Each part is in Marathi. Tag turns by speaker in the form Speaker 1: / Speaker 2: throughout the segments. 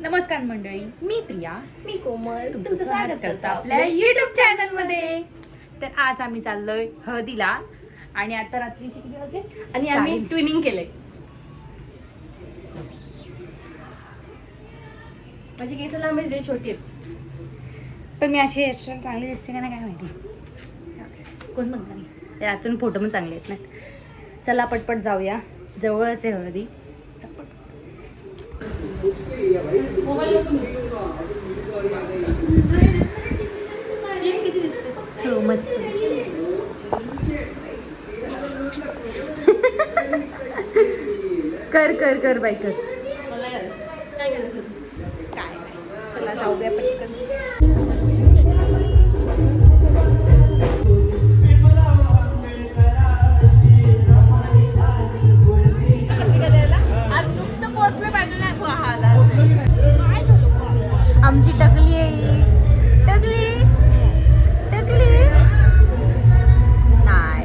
Speaker 1: नमस्कार मंडळी, मी प्रिया,
Speaker 2: मी कोमल,
Speaker 1: तुमचं स्वागत करतो आपल्या YouTube चॅनल मध्ये. तर आज आम्ही चाललोय हळदीला आणि आता रात्रीचे किती वाजले
Speaker 2: आणि आम्ही ट्विनिंग केलंय. माझी केस लांब आहेत, छोटी आहेत.
Speaker 1: पण मी अशी हेअरस्टाईल चांगली दिसते का नाही काय माहिती, कोण म्हणत नाही. त्यातून फोटो पण चांगले आहेत ना. चला पटपट जाऊया, जवळच आहे हळदी.
Speaker 2: कशी दिसते?
Speaker 1: हो मस्त. कर कर कर बाई कर.
Speaker 2: मला काय करायचं?
Speaker 1: काय चला जाऊया पटकन. आमची टकली आहे, टकली टकली नाही.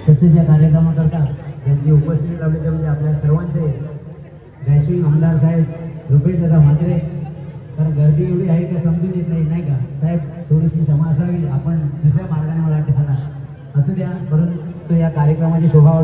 Speaker 3: तसेच या कार्यक्रमाकरता ज्यांची उपस्थिती लावली ते म्हणजे आपल्या सर्वांचे डॅशिंग आमदार साहेब रुपेश दादा म्हात्रे. कारण गर्दी एवढी आहे की समजून येत नाही का साहेब, थोडीशी क्षमा असावी, आपण दुसऱ्या मार्गाने मला वाटतं असू द्या, परंतु या कार्यक्रमाची शोभा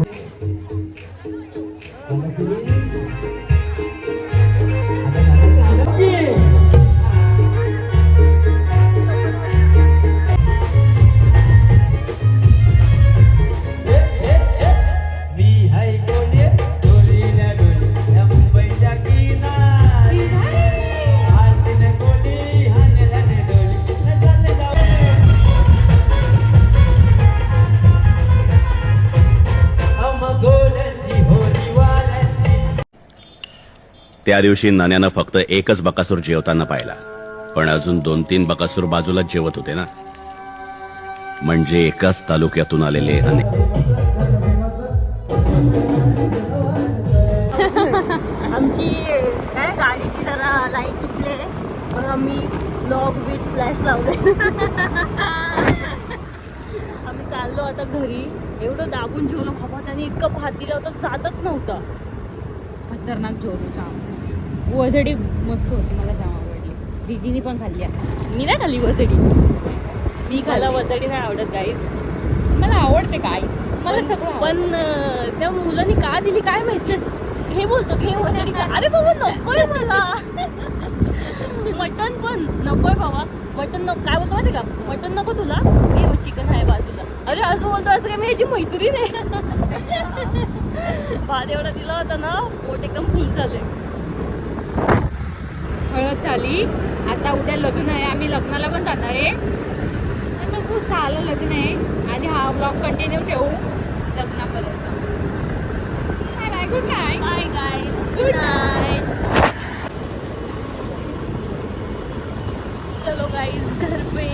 Speaker 4: त्या दिवशी नाण्यानं फक्त एकच बकासूर जेवताना पाहिला, पण अजून 2-3 बकासूर बाजूलाच जेवत होते ना. म्हणजे एकाच तालुक्यातून आलेले अनेक.
Speaker 2: आमची काय गाडीची जरा लाईट तुटले, मग आम्ही लॉक विथ फ्लॅश लावले. आम्ही चाललो आता घरी. एवढं दाबून जेवलो बाबा, त्याने इतकं भात दिलं होतं, जातच नव्हतं.
Speaker 1: खतरनाक जोरू जाम. वजडी मस्त होती, मला जाम आवडली. दीदीनी पण खाल्ली आहे.
Speaker 2: मी नाही खाल्ली वजडी.
Speaker 1: मी
Speaker 2: मला वजडी नाही आवडत गाईस.
Speaker 1: मला आवडते काहीच, मला सगळं
Speaker 2: पण त्या मुलांनी का दिली काय माहिती. घे बोलतो, घे वजडी. अरे बाबा नकोय मला. मटन पण नकोय बाबा. मटन नको. काय बोलतो माहिती का, मटन नको तुला, घे चिकन आहे बाजूला. अरे असं बोलतो, असं काय मी ह्याची मैत्रीण आहे. भात एवढा दिला होता ना, पोट एकदम फुल झालंय.
Speaker 1: हळद झाली. आता उद्या लग्न आहे, आम्ही लग्नाला पण जाणार आहे. तर मग खूप सालं लग्न आहे आणि हा ब्लॉग कंटिन्यू ठेवू लग्नापर्यंत. Bye bye, good night.
Speaker 2: Bye guys,
Speaker 1: good night.
Speaker 2: चलो गाईज घर पे.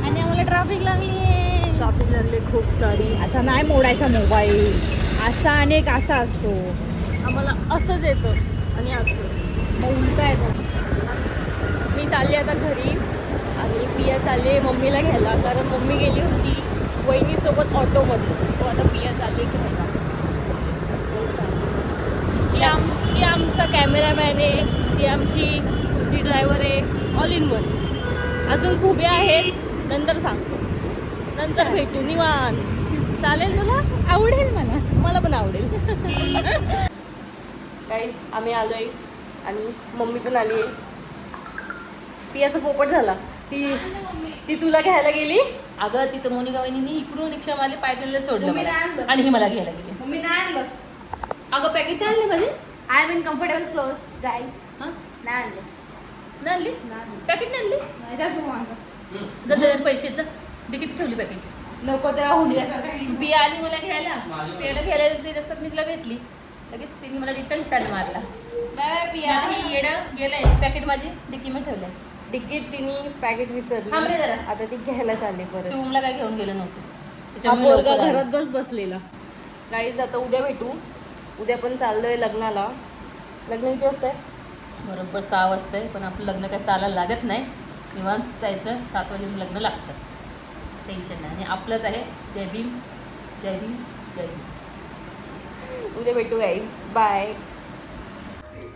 Speaker 1: आणि आम्हाला ट्रॅफिक लागली आहे.
Speaker 2: ट्रॅफिक लागले खूप सारी.
Speaker 1: असा नाही मोडायचा मोबाईल, असा अनेक असा असतो.
Speaker 2: आम्हाला असंच येतं आणि असं
Speaker 1: मग उलटा येतो.
Speaker 2: मी चालली आता घरी आणि पिया चालली आहे मम्मीला घ्यायला, कारण मम्मी गेली होती वहिनीसोबत ऑटोमध्ये. सो आता पिया चालली घ्यायला. ती आमचा कॅमेरामॅन आहे, ती आमची स्कूटी ड्रायव्हर आहे, ऑल इन वन. अजून खूप आहेत, नंतर सांगतो. नंतर भेटू निवांत. चालेल तुला?
Speaker 1: आवडेल मला.
Speaker 2: मला पण आवडेल. काहीच आम्ही आलोय आणि मम्मी पण आली आहे. पियाचा पोपट झाला. ती तुला घ्यायला गेली.
Speaker 5: अगं तिथं मोनिका वहिनी इकडून रिक्षा वाले पायपलाईनला सोडलं
Speaker 1: मम्मीला
Speaker 5: मला.
Speaker 1: आणलं.
Speaker 5: आणि ही मला घ्यायला गेली.
Speaker 1: मम्मी नाही आणलं.
Speaker 2: अगं पॅकेट आणले माझे.
Speaker 1: I am in comfortable clothes guys.
Speaker 5: हां
Speaker 1: नाही आणलं.
Speaker 5: नाही आणली
Speaker 1: नाही
Speaker 5: पॅकेट नाही आणली.
Speaker 1: आणलं.
Speaker 5: जर पैशाचं डिकीत ठेवली पॅकेट.
Speaker 1: नको तेव्हा हुंड्यासारखं
Speaker 5: पिया आली मला घ्यायला, घ्यायला ती रस्त्यात मी तिला भेटली, लगेच तिने मला रिटर्न टर्न मारला.
Speaker 1: बाय पिया.
Speaker 5: आता ही येडं गेलंय पॅकेट माझी डिक्कीमध्ये ठेवलंय.
Speaker 2: डिग्गीत तिने पॅकेट
Speaker 5: थांब रे
Speaker 2: विसरली,
Speaker 5: जरा.
Speaker 2: आता ती घ्यायला चालली परत.
Speaker 5: शिवमला काय घेऊन गेलं नव्हतं,
Speaker 2: हा
Speaker 5: त्याच्यामुळे
Speaker 2: पोरगा
Speaker 5: लवकर आली.
Speaker 2: घरातच बसलेला. गाईज आता उद्या भेटू. उद्या पण चाललोय लग्नाला. लग्न किती वाजता आहे?
Speaker 5: बरोबर 6 वाजता आहे, पण आपलं लग्न काय चालायला लागत नाही. निवांत जायचं, 7 वाजेला लग्न लागतं, टेन्शन नाही. आणि आपलंच आहे. जय भीम, जय भीम, जय भीम.
Speaker 2: उद्या भेटू गाईज. बाय.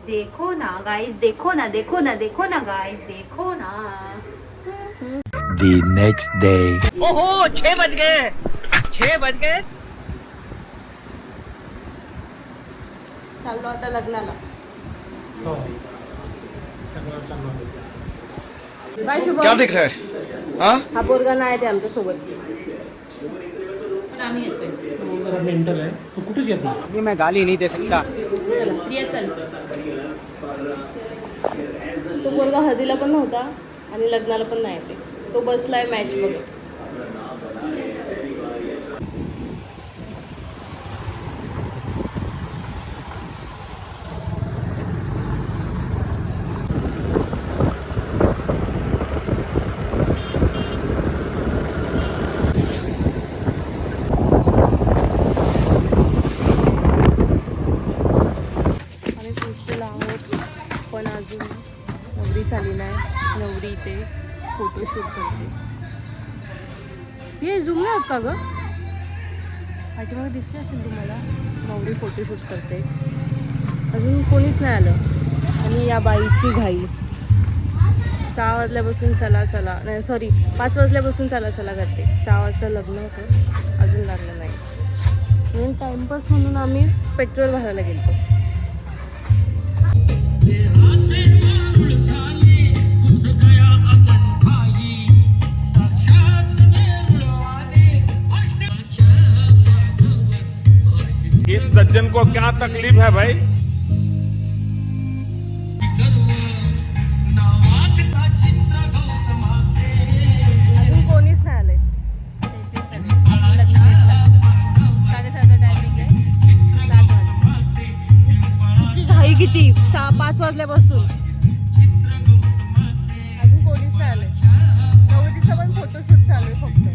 Speaker 1: देखो ना गाइस, देखो ना, देखो ना, देखो ना गाइस, देखो ना.
Speaker 6: The next day.
Speaker 7: ओहो 6 बज गए, 6 बज गए.
Speaker 2: चाललो आता लग्नाला. बाय शुभम.
Speaker 8: क्या दिख रहा है? हाँ?
Speaker 2: हा पोरगा नाही ते आमच्या सोबत.
Speaker 5: पण आम्ही येतोय.
Speaker 7: मेंटल है तो कुठेच येत नाही.
Speaker 3: अभी मैं गाली नहीं दे सकता.
Speaker 5: चला प्रिया चल.
Speaker 2: तो पोरगा हळदीला पण नव्हता आणि लग्नाला पण नाही ते. तो बसलाय मॅच बघत. आम्ही पोचलेलो आहोत, पण अजून नवरी झाली नाही. नवरी इथे फोटोशूट करते. हे झूम नाही होत का गं? पाठीमागे दिसले असेल तुम्हाला. नवरी फोटोशूट करते. अजून कोणीच नाही आलं आणि या बाईची घाई. 6 वाजल्यापासून चला चला, नाही सॉरी 5 वाजल्यापासून चला चला करते. 6 वाजता लग्न होतं, अजून लागलं नाही. म्हणून टाइमपास म्हणून आम्ही पेट्रोल भरायला गेलो.
Speaker 7: इस सज्जन को क्या तकलीफ है भाई?
Speaker 2: अजून कोणीच नाही आलंय.
Speaker 5: ते सगळे आपलं लग्न लागतं. 7:30चा टायमिंग आहे. 7 वाजता.
Speaker 2: तिची घाई किती? 5 वाजल्यापासून अजून कोणीच नाही आलंय. नवरीचं पण फोटोशूट चालू आहे फक्त.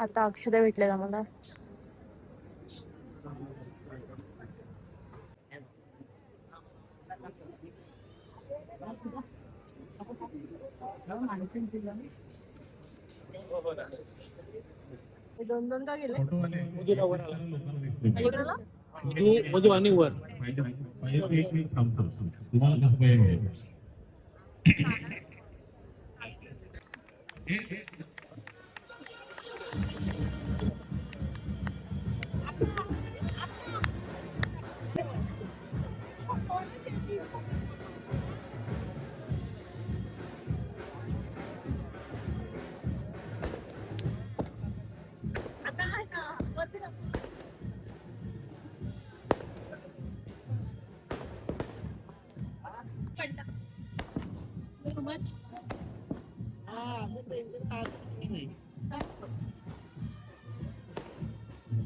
Speaker 2: आता अक्षदा भेटले आम्हाला. दोनदा गेले. कोणाला?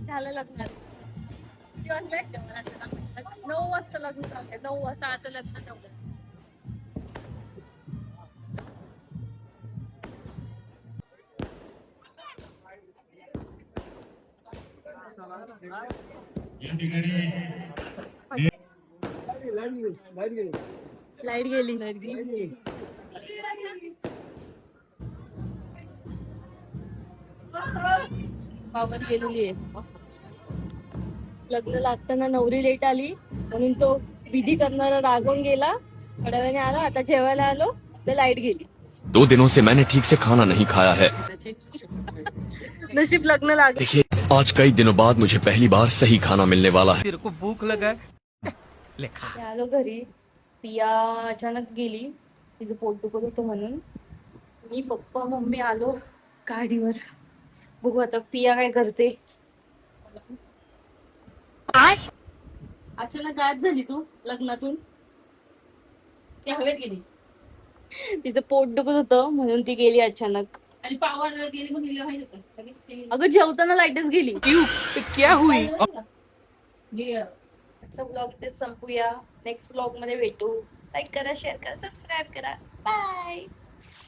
Speaker 2: झालं लग्न. 9 वाजता लग्न झालं. 9 वाजता आज लग्न तेवढं. लाईट गेली.
Speaker 5: पावगत गेलेली आहे.
Speaker 2: लग्न लागताना नवरी लेट आली म्हणून तो विधी करणारा रागवून गेला. थोड्या वेळाने आला. आता जेवायला आलो तर लाईट गेली.
Speaker 9: 2 दिनों से मैंने ठीक से खाना नहीं खाया है.
Speaker 2: नशीब लग्न लागलं.
Speaker 9: देखिए, आज कई दिनों बाद मुझे पहली बार सही खाना मिलने वाला है.
Speaker 6: तेरे को भूख लगा है?
Speaker 2: ते आलो घरी. पिया अचानक गेली. तिचं पोट दुखत होतं म्हणून. मी पप्पा मम्मी आलो गाडीवर. बघू आता पिया काय करते. अचानक गायब झाली तू लग्नातून.
Speaker 5: ती हवेत गेली
Speaker 2: तिचं पोट दुखत होतं म्हणून ती गेली अचानक.
Speaker 5: आणि पावर गेली पण गेली माहिती होतं लगेच ती-
Speaker 2: अगं जेवताना लाईटच गेली. ब्लॉग इथे संपूया. नेक्स्ट ब्लॉग मध्ये भेटू. लाईक करा, शेअर करा, सबस्क्राईब करा. बाय.